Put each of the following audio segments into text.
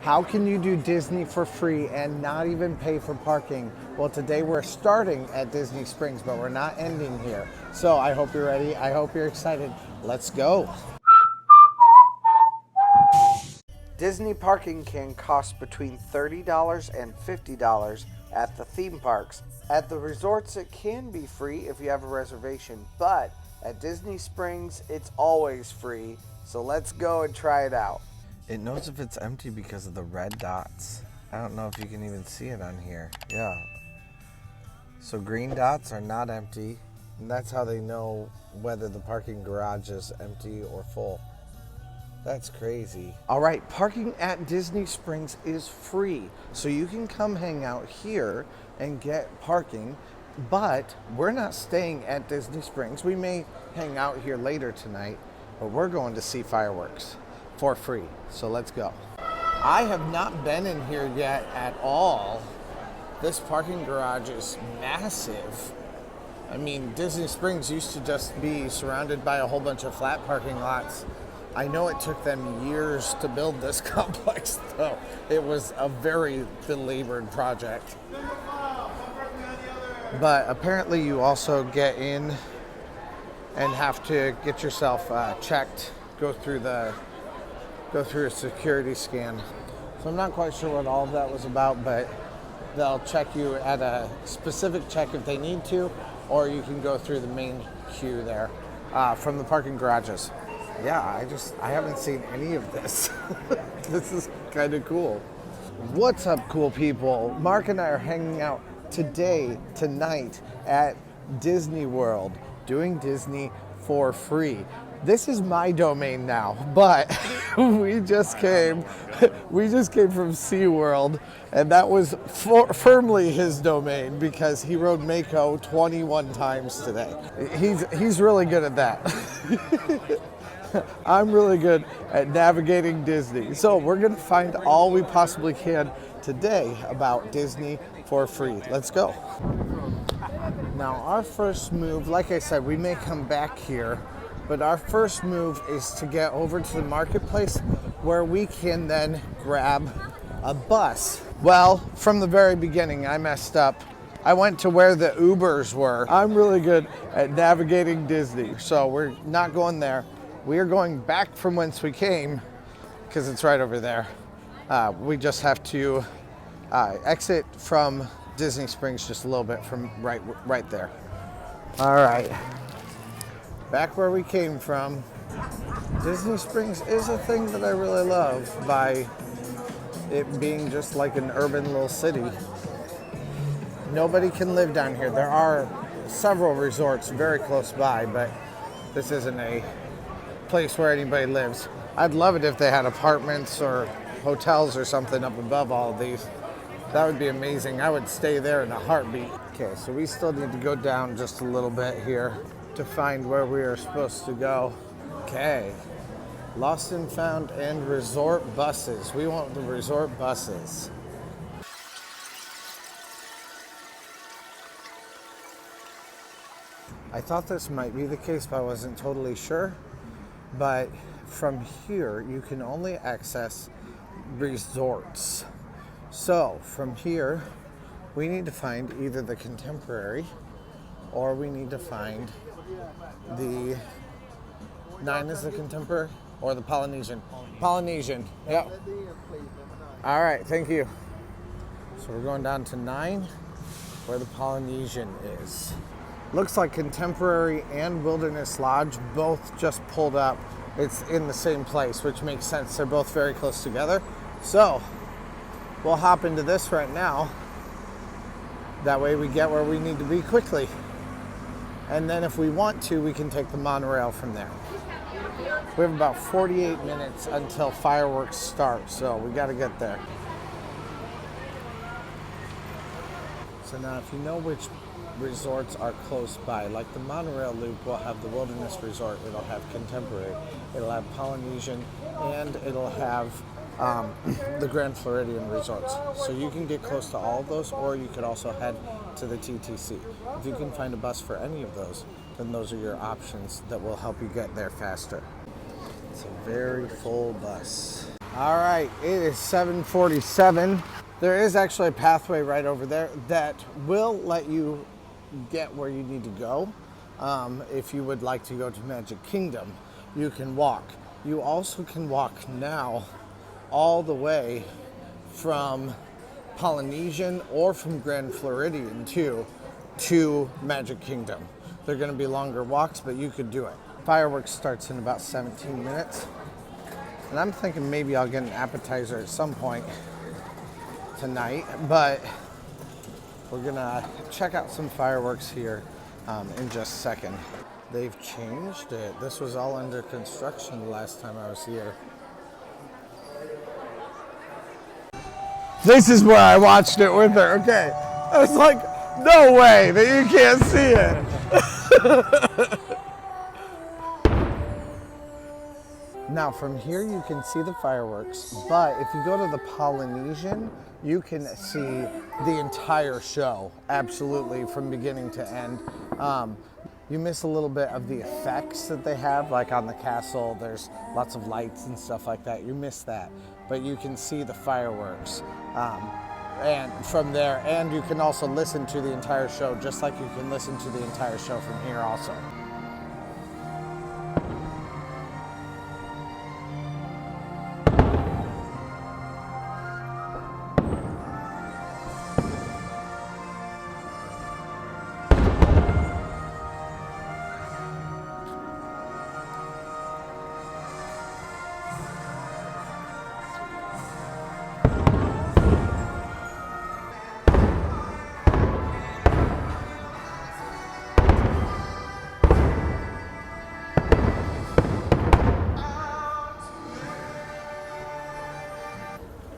How can you do Disney for free and not even pay for parking? Well, today we're starting at Disney Springs, but we're not ending here. So I hope you're ready. I hope you're excited. Let's go. Disney parking can cost between $30 and $50 at the theme parks. At the resorts, it can be free if you have a reservation, but at Disney Springs, it's always free. So let's go and try it out. It knows if it's empty because of the red dots. I don't know if you can even see it on here. Yeah. So green dots are not empty, and that's how they know whether the parking garage is empty or full. That's crazy. All right, parking at Disney Springs is free. So you can come hang out here and get parking, but we're not staying at Disney Springs. We may hang out here later tonight, but we're going to see fireworks for free. So let's go. I have not been in here yet at all. This parking garage is massive. I mean, Disney Springs used to just be surrounded by a whole bunch of flat parking lots. I know it took them years to build this complex, though. It was a very belabored project. But apparently you also get in and have to get yourself checked, go through a security scan. So I'm not quite sure what all of that was about, but they'll check you at a specific check if they need to, or you can go through the main queue there from the parking garages. Yeah, I haven't seen any of this. This is kind of cool. What's up, cool people? Mark and I are hanging out tonight at Disney World, doing Disney for free. This is my domain now, but we just came from SeaWorld, and that was firmly his domain because he rode Mako 21 times today. He's really good at that. I'm really good at navigating Disney. So we're gonna find all we possibly can today about Disney for free. Let's go. Now our first move, like I said, we may come back here, but our first move is to get over to the marketplace where we can then grab a bus. Well, from the very beginning, I messed up. I went to where the Ubers were. I'm really good at navigating Disney, so we're not going there. We are going back from whence we came because it's right over there. We just have to exit from Disney Springs just a little bit from right there. All right, back where we came from. Disney Springs is a thing that I really love by it being just like an urban little city. Nobody can live down here. There are several resorts very close by, but this isn't a place where anybody lives. I'd love it if they had apartments or hotels or something up above all of these. That would be amazing. I would stay there in a heartbeat. Okay, so we still need to go down just a little bit here to find where we are supposed to go. Okay, Lost and Found and resort buses. We want the resort buses. I thought this might be the case, but I wasn't totally sure. But from here, you can only access resorts. So from here, we need to find either the Contemporary or we need to find the 9 is the Contemporary or the Polynesian. Polynesian, yeah. All right, thank you. So we're going down to 9 where the Polynesian is. Looks like Contemporary and Wilderness Lodge both just pulled up. It's in the same place, which makes sense. They're both very close together. So we'll hop into this right now. That way we get where we need to be quickly. And then if we want to, we can take the monorail from there. We have about 48 minutes until fireworks start, so we gotta get there. So now if you know which resorts are close by, like the monorail loop will have the Wilderness Resort, it'll have Contemporary, it'll have Polynesian, and it'll have the Grand Floridian resorts. So you can get close to all of those, or you could also head to the TTC. If you can find a bus for any of those, then those are your options that will help you get there faster. It's a very full bus. All right, it is 7:47. There is actually a pathway right over there that will let you get where you need to go. If you would like to go to Magic Kingdom, you can walk. You also can walk now all the way from Polynesian or from Grand Floridian too to Magic Kingdom. They're going to be longer walks, but you could do it. Fireworks starts in about 17 minutes. And I'm thinking maybe I'll get an appetizer at some point tonight, but we're gonna check out some fireworks here in just a second. They've changed it. This was all under construction the last time I was here. This is where I watched it with her, okay. I was like, no way that you can't see it. Now from here you can see the fireworks, but if you go to the Polynesian, you can see the entire show, absolutely, from beginning to end. You miss a little bit of the effects that they have, like on the castle, there's lots of lights and stuff like that. You miss that, but you can see the fireworks and from there, and you can also listen to the entire show, just like you can listen to the entire show from here also.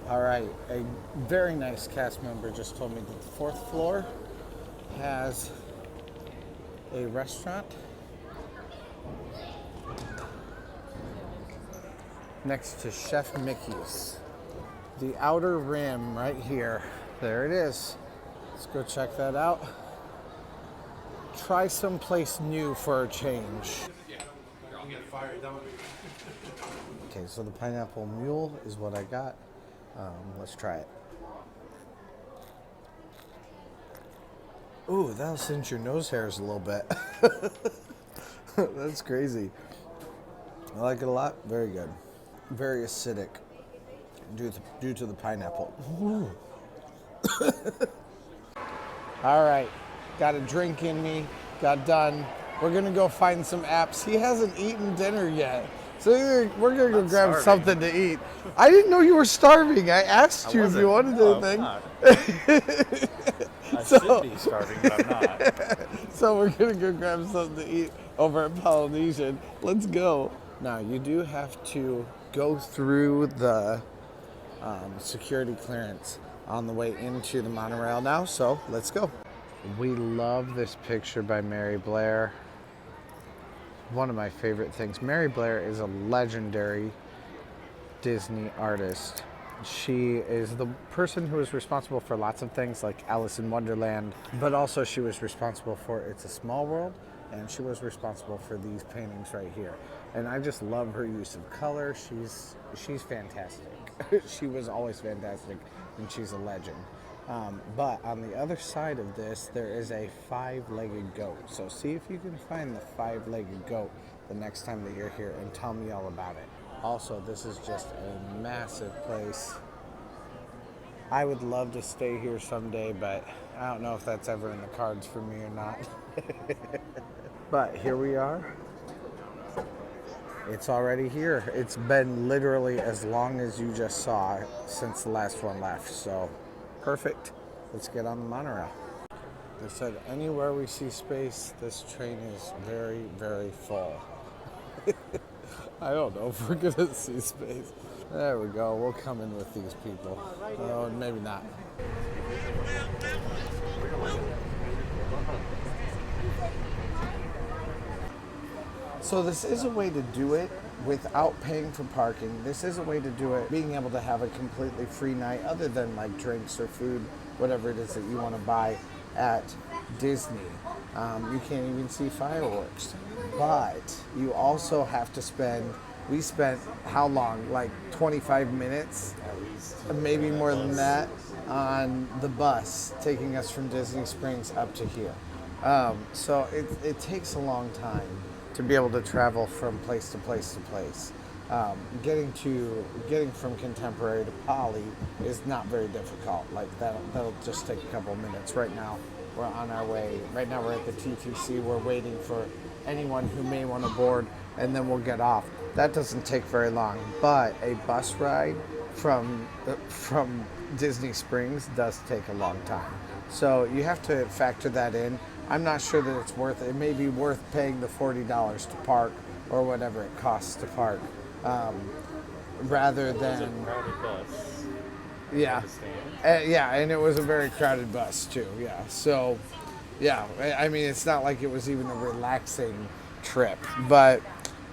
All right, a very nice cast member just told me that the 4th floor has a restaurant next to Chef Mickey's. The outer rim right here. There it is. Let's go check that out. Try someplace new for a change. Okay, so the pineapple mule is what I got. Let's try it. Ooh, that'll cinch your nose hairs a little bit. That's crazy. I like it a lot. Very good. Very acidic due to the pineapple. All right, got a drink in me, got done. We're gonna go find some apps. He hasn't eaten dinner yet. So we're gonna go grab something to eat. I didn't know you were starving. I asked you if you wanted anything. I should be starving, but I'm not. So we're gonna go grab something to eat over at Polynesian. Let's go. Now you do have to go through the security clearance on the way into the monorail now, so let's go. We love this picture by Mary Blair. One of my favorite things. Mary Blair is a legendary Disney artist. She is the person who is responsible for lots of things like Alice in Wonderland, but also she was responsible for It's a Small World, and she was responsible for these paintings right here. And I just love her use of color. She's fantastic. She was always fantastic, and she's a legend. But on the other side of this, there is a 5-legged goat. So see if you can find the 5-legged goat the next time that you're here and tell me all about it. Also, this is just a massive place. I would love to stay here someday, but I don't know if that's ever in the cards for me or not. But here we are. It's already here. It's been literally as long as you just saw since the last one left, so perfect. Let's get on the monorail. They said anywhere we see space, this train is very, very full. I don't know if we're gonna see space. There we go, we'll come in with these people. Oh, maybe not. So this is a way to do it without paying for parking. This is a way to do it being able to have a completely free night other than like drinks or food, whatever it is that you want to buy at Disney. You can't even see fireworks. But you also have to spend we spent how long? Like 25 minutes, maybe more than that, on the bus taking us from Disney Springs up to here. So it takes a long time to be able to travel from place to place to place. Getting from Contemporary to Poly is not very difficult. Like that'll just take a couple of minutes. Right now, we're on our way. Right now, we're at the TTC. We're waiting for anyone who may want to board, and then we'll get off. That doesn't take very long, but a bus ride from Disney Springs does take a long time. So you have to factor that in. I'm not sure that it's worth it. It may be worth paying the $40 to park or whatever it costs to park, rather than. It was a crowded bus. Yeah, yeah, and it was a very crowded bus too. Yeah, so yeah, I mean, it's not like it was even a relaxing trip, but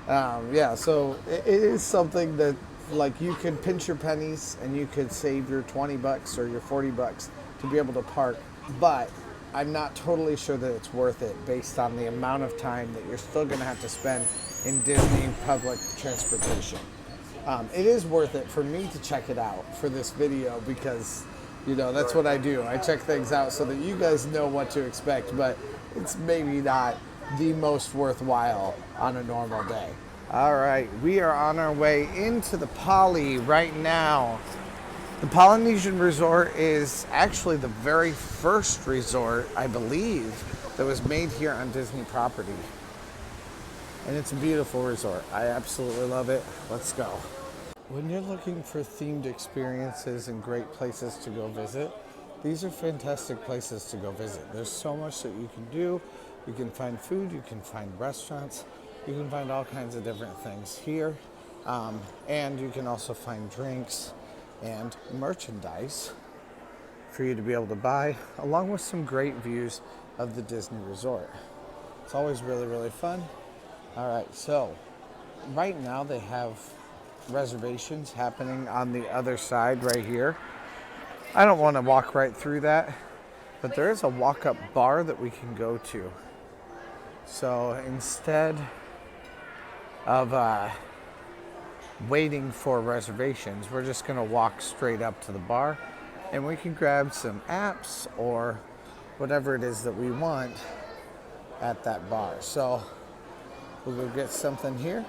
yeah, so it is something that, like, you could pinch your pennies and you could save your $20 or your $40 to be able to park, but I'm not totally sure that it's worth it based on the amount of time that you're still going to have to spend in Disney public transportation. It is worth it for me to check it out for this video because, you know, that's what I do. I check things out so that you guys know what to expect, but it's maybe not the most worthwhile on a normal day. All right, we are on our way into the Poly right now. The Polynesian Resort is actually the very first resort, I believe, that was made here on Disney property. And it's a beautiful resort. I absolutely love it. Let's go. When you're looking for themed experiences and great places to go visit, these are fantastic places to go visit. There's so much that you can do. You can find food, you can find restaurants, you can find all kinds of different things here. And you can also find drinks and merchandise for you to be able to buy, along with some great views of the Disney Resort. It's always really, really fun. All right, so right now they have reservations happening on the other side right here. I don't want to walk right through that, but there is a walk-up bar that we can go to. So instead of waiting for reservations, we're just going to walk straight up to the bar and we can grab some apps or whatever it is that we want at that bar. So we'll go get something here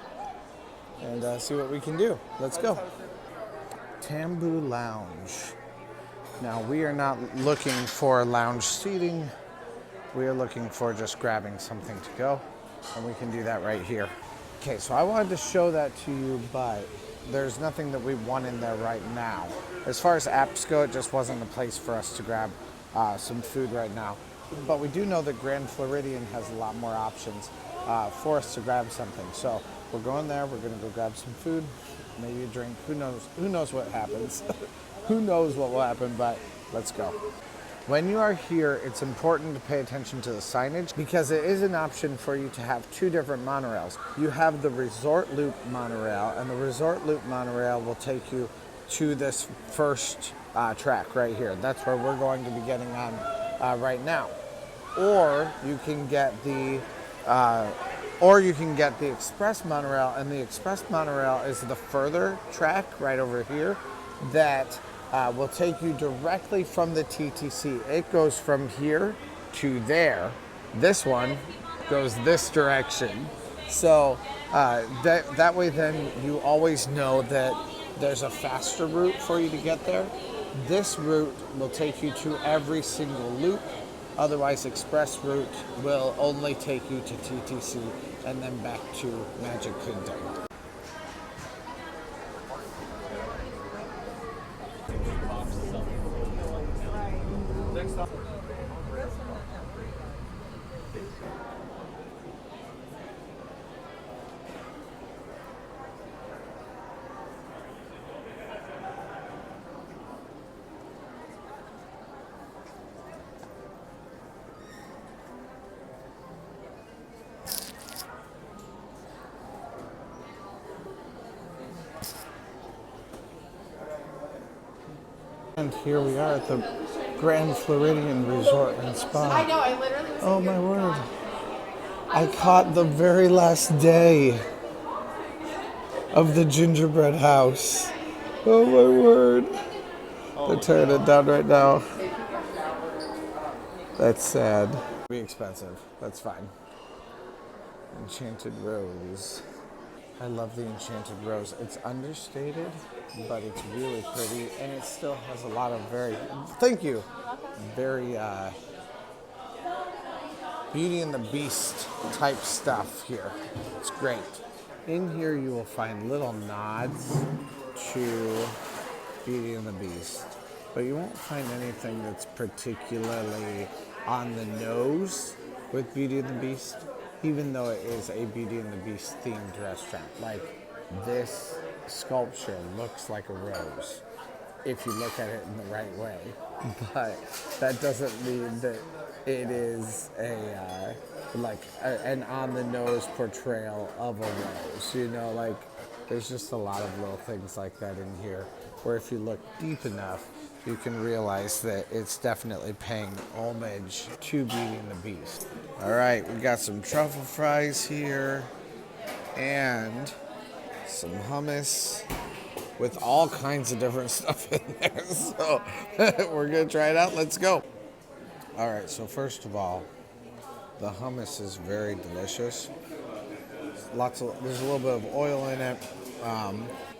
and see what we can do. Let's go. Tambu Lounge. Now, we are not looking for lounge seating. We are looking for just grabbing something to go, and we can do that right here. Okay, so I wanted to show that to you, but there's nothing that we want in there right now. As far as apps go, it just wasn't a place for us to grab some food right now. But we do know that Grand Floridian has a lot more options for us to grab something. So we're going there, we're gonna go grab some food, maybe a drink, who knows what happens. Who knows what will happen, but let's go. When you are here, it's important to pay attention to the signage because it is an option for you to have two different monorails. You have the Resort Loop monorail, and the Resort Loop monorail will take you to this first track right here. That's where we're going to be getting on right now. Or you can get the Express monorail, and the Express monorail is the further track right over here that will take you directly from the TTC. It goes from here to there. This one goes this direction. So that way then you always know that there's a faster route for you to get there. This route will take you to every single loop. Otherwise, Express route will only take you to TTC and then back to Magic Kingdom. And here we are at the Grand Floridian Resort and Spa. I know, I literally was Oh my word. I caught the very last day. of the gingerbread house. Oh my word. They're tearing it down right now. That's sad. Be expensive. That's fine. Enchanted Rose. I love the Enchanted Rose. It's understated, but it's really pretty, and it still has a lot of very, thank you, very Beauty and the Beast type stuff here. It's great. In here you will find little nods to Beauty and the Beast, but you won't find anything that's particularly on the nose with Beauty and the Beast, even though it is a Beauty and the Beast themed restaurant. Like, this sculpture looks like a rose if you look at it in the right way, but that doesn't mean that it is an on-the-nose portrayal of a rose. You know, like, there's just a lot of little things like that in here, where if you look deep enough, you can realize that it's definitely paying homage to Beauty and the Beast. All right, we got some truffle fries here and some hummus with all kinds of different stuff in there. So we're gonna try it out. Let's go. All right, so first of all, the hummus is very delicious. There's a little bit of oil in it,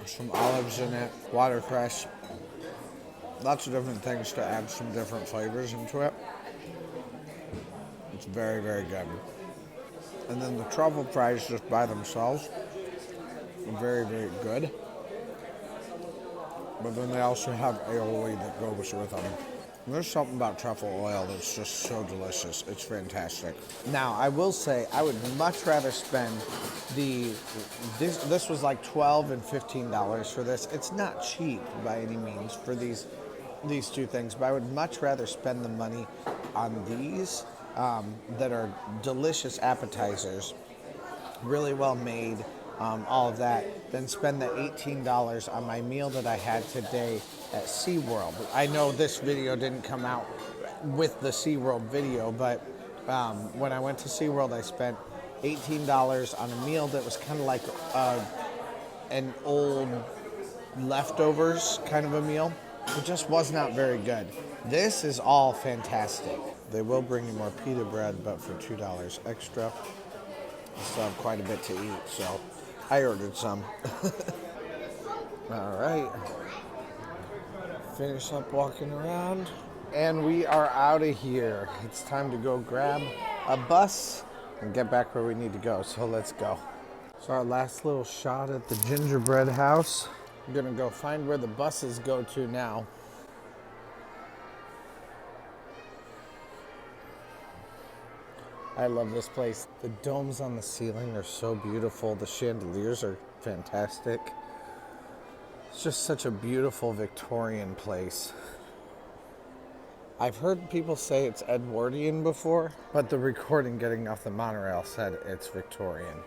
some olives in it, watercress, lots of different things to add some different flavors into it. It's very, very good. And then the truffle fries just by themselves are very, very good. But then they also have aioli that goes with them. And there's something about truffle oil that's just so delicious. It's fantastic. Now, I will say I would much rather spend this was like $12 and $15 for this. It's not cheap by any means for these two things, but I would much rather spend the money on these that are delicious appetizers, really well made, all of that, than spend the $18 on my meal that I had today at SeaWorld. I know this video didn't come out with the SeaWorld video, but when I went to SeaWorld, I spent $18 on a meal that was kind of like an old leftovers kind of a meal. It just was not very good. This is all fantastic. They will bring you more pita bread, but for $2 extra. I still have quite a bit to eat, so I ordered some. All right. Finish up walking around, and we are out of here. It's time to go grab a bus and get back where we need to go, so let's go. So our last little shot at the gingerbread house. I'm gonna go find where the buses go to now. I love this place. The domes on the ceiling are so beautiful. The chandeliers are fantastic. It's just such a beautiful Victorian place. I've heard people say it's Edwardian before, but the recording getting off the monorail said it's Victorian.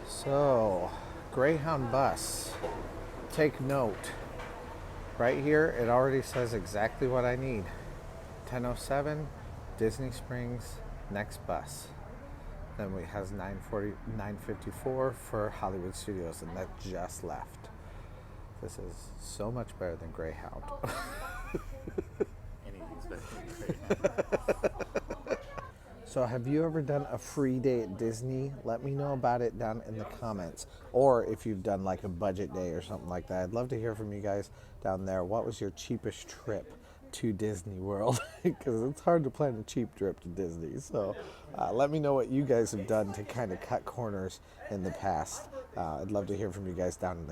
So, Greyhound bus. Take note. Right here, it already says exactly what I need. 10:07, Disney Springs, next bus. Then we has 9:54 for Hollywood Studios, and that just left. This is so much better than Greyhound. Anything's better than Greyhound. So have you ever done a free day at Disney? Let me know about it down in the comments. Or if you've done like a budget day or something like that. I'd love to hear from you guys down there. What was your cheapest trip to Disney World? Because it's hard to plan a cheap trip to Disney. So let me know what you guys have done to kind of cut corners in the past. I'd love to hear from you guys down in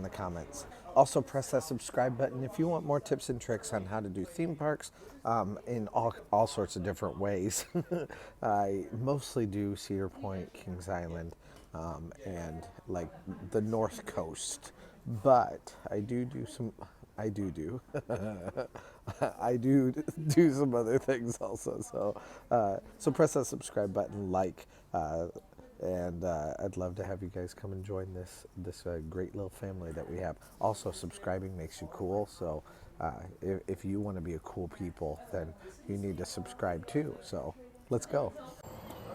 the comments. Also, press that subscribe button if you want more tips and tricks on how to do theme parks in all sorts of different ways. I mostly do Cedar Point, Kings Island, and like the North Coast, but I do some other things also. So press that subscribe button, and I'd love to have you guys come and join this great little family that we have. Also, subscribing makes you cool, so if you want to be a cool people, then you need to subscribe too. So let's go.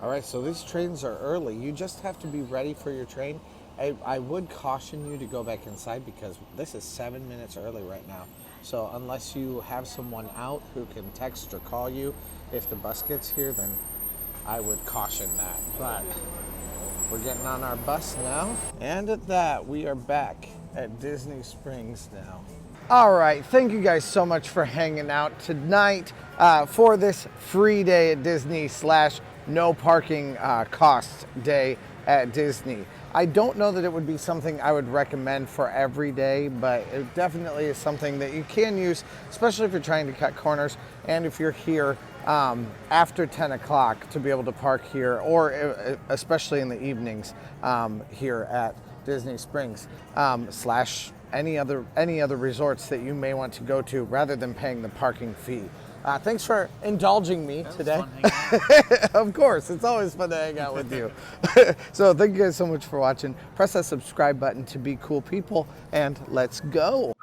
All right, so these trains are early. You just have to be ready for your train I would caution you to go back inside because this is 7 minutes early right now. So unless you have someone out who can text or call you if the bus gets here, then I would caution that. But we're getting on our bus now. And at that, we are back at Disney Springs now. All right, thank you guys so much for hanging out tonight for this free day at Disney / no parking cost day at Disney. I don't know that it would be something I would recommend for every day, but it definitely is something that you can use, especially if you're trying to cut corners and if you're here after 10 o'clock to be able to park here, or especially in the evenings here at Disney Springs / any other resorts that you may want to go to rather than paying the parking fee. Thanks for indulging me today. Of course, it's always fun to hang out with you. So thank you guys so much for watching. Press that subscribe button to be cool people, and let's go.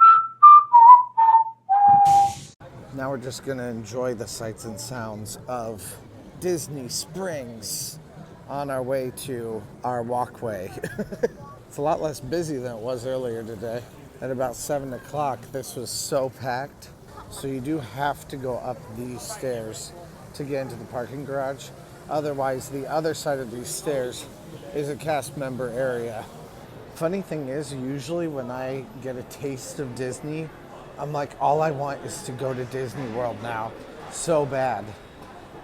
Now we're just gonna enjoy the sights and sounds of Disney Springs on our way to our walkway. It's a lot less busy than it was earlier today. At about 7 o'clock, this was so packed. So you do have to go up these stairs to get into the parking garage. Otherwise, the other side of these stairs is a cast member area. Funny thing is, usually when I get a taste of Disney, I'm like, all I want is to go to Disney World now, so bad.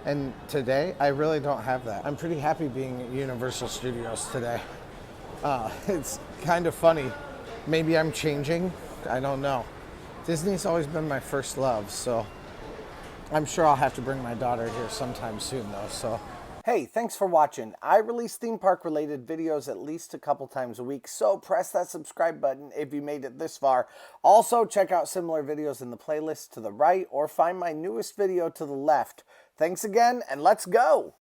And today, I really don't have that. I'm pretty happy being at Universal Studios today. It's kind of funny. Maybe I'm changing, I don't know. Disney's always been my first love, so I'm sure I'll have to bring my daughter here sometime soon though, so. Hey, thanks for watching. I release theme park related videos at least a couple times a week, so press that subscribe button if you made it this far. Also, check out similar videos in the playlist to the right or find my newest video to the left. Thanks again, and let's go!